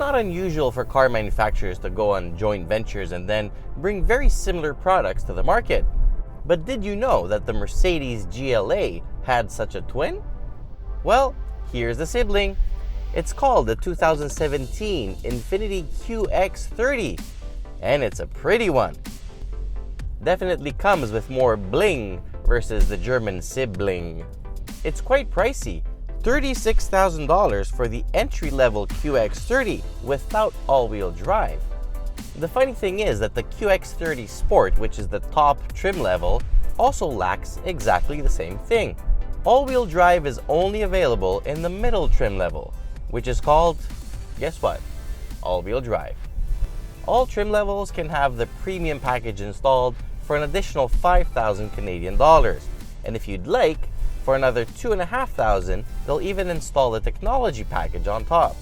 not unusual for car manufacturers to go on joint ventures and then bring very similar products to the market. But did you know that the Mercedes GLA had such a twin? Well, here's the sibling. It's called the 2017 Infiniti QX30, and it's a pretty one. Definitely comes with more bling versus the German Sibling. It's quite pricey, $36,000 for the entry-level QX30 without all-wheel drive. The funny thing is that the QX30 Sport, which is the top trim level, also lacks exactly the same thing. All-wheel drive is only available in the middle trim level, which is called, guess what? All-wheel drive. All trim levels can have the premium package installed for an additional 5,000 Canadian dollars. And if you'd like, for another 2,500, they'll even install the technology package on top.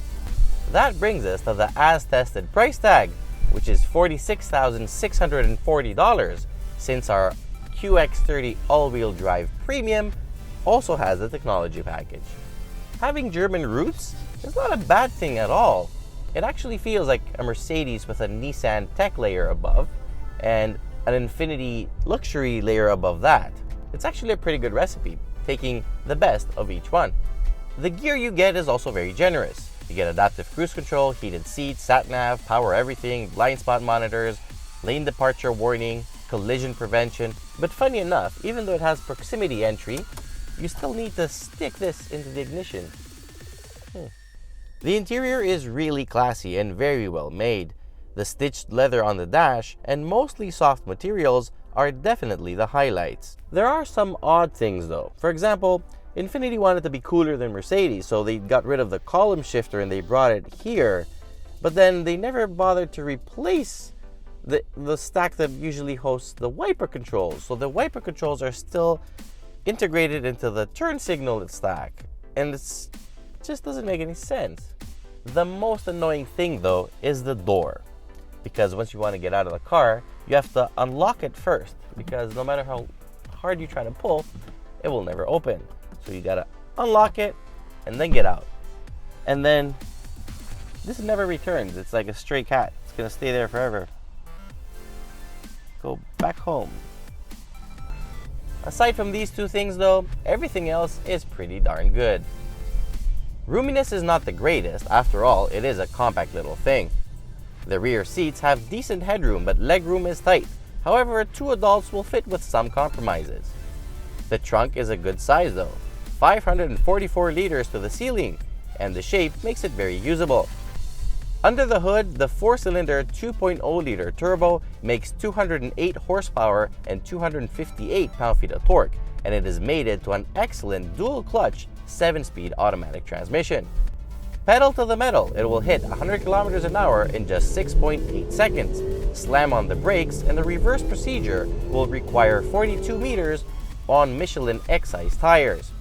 That brings us to the as-tested price tag, which is $46,640, since our QX30 all-wheel drive premium also has the technology package. Having German roots is not a bad thing at all. It actually feels like a Mercedes with a Nissan tech layer above and an Infiniti luxury layer above that. It's actually a pretty good recipe, taking the best of each one. The gear you get is also very generous. You get adaptive cruise control, heated seats, sat-nav, power everything, blind spot monitors, lane departure warning, collision prevention. But funny enough, even though it has proximity entry, you still need to stick this into the ignition. The interior is really classy and very well made. The stitched leather on the dash and mostly soft materials are definitely the highlights. There are some odd things though. For example, Infiniti wanted to be cooler than Mercedes, so they got rid of the column shifter and they brought it here. But then they never bothered to replace the stack that usually hosts the wiper controls. So the wiper controls are still integrated into the turn signal stack. And it just doesn't make any sense. The most annoying thing though is the door. Because once you want to get out of the car, you have to unlock it first. Because no matter how hard you try to pull, it will never open. So you gotta unlock it and then get out. And then this never returns. It's like a stray cat. It's gonna stay there forever. Go back home. Aside from these two things though, everything else is pretty darn good. Roominess is not the greatest. After all, it is a compact little thing. The rear seats have decent headroom, but legroom is tight. However, 2 adults will fit with some compromises. The trunk is a good size though, 544 liters to the ceiling, and the shape makes it very usable. Under the hood, the 4-cylinder 2.0-liter turbo makes 208 horsepower and 258 pound-feet of torque, and it is mated to an excellent dual-clutch 7-speed automatic transmission. Pedal to the metal, it will hit 100 kilometers an hour in just 6.8 seconds. Slam on the brakes, and the reverse procedure will require 42 meters on Michelin X-Size tires.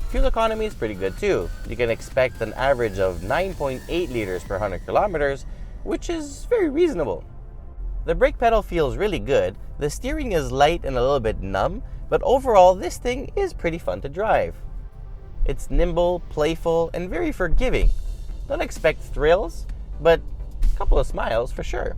Fuel economy is pretty good too. You can expect an average of 9.8 liters per 100 kilometers, which is very reasonable. The brake pedal feels really good. The steering is light and a little bit numb, but overall this thing is pretty fun to drive. It's nimble, playful, and very forgiving. Don't expect thrills, but a couple of smiles for sure.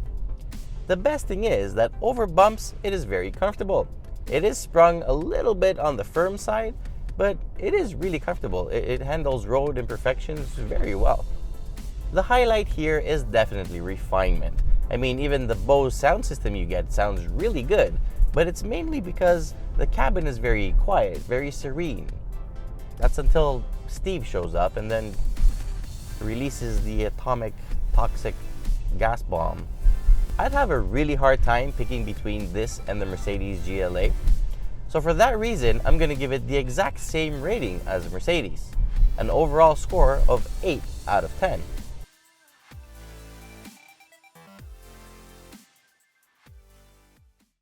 The best thing is that over bumps, it is very comfortable. It is sprung a little bit on the firm side, but it is really comfortable. It handles road imperfections very well. The highlight here is definitely refinement. I mean, even the Bose sound system you get sounds really good, but it's mainly because the cabin is very quiet, very serene. That's until Steve shows up and then releases the atomic toxic gas bomb. I'd have a really hard time picking between this and the Mercedes GLA. So for that reason, I'm going to give it the exact same rating as Mercedes, an overall score of 8 out of 10.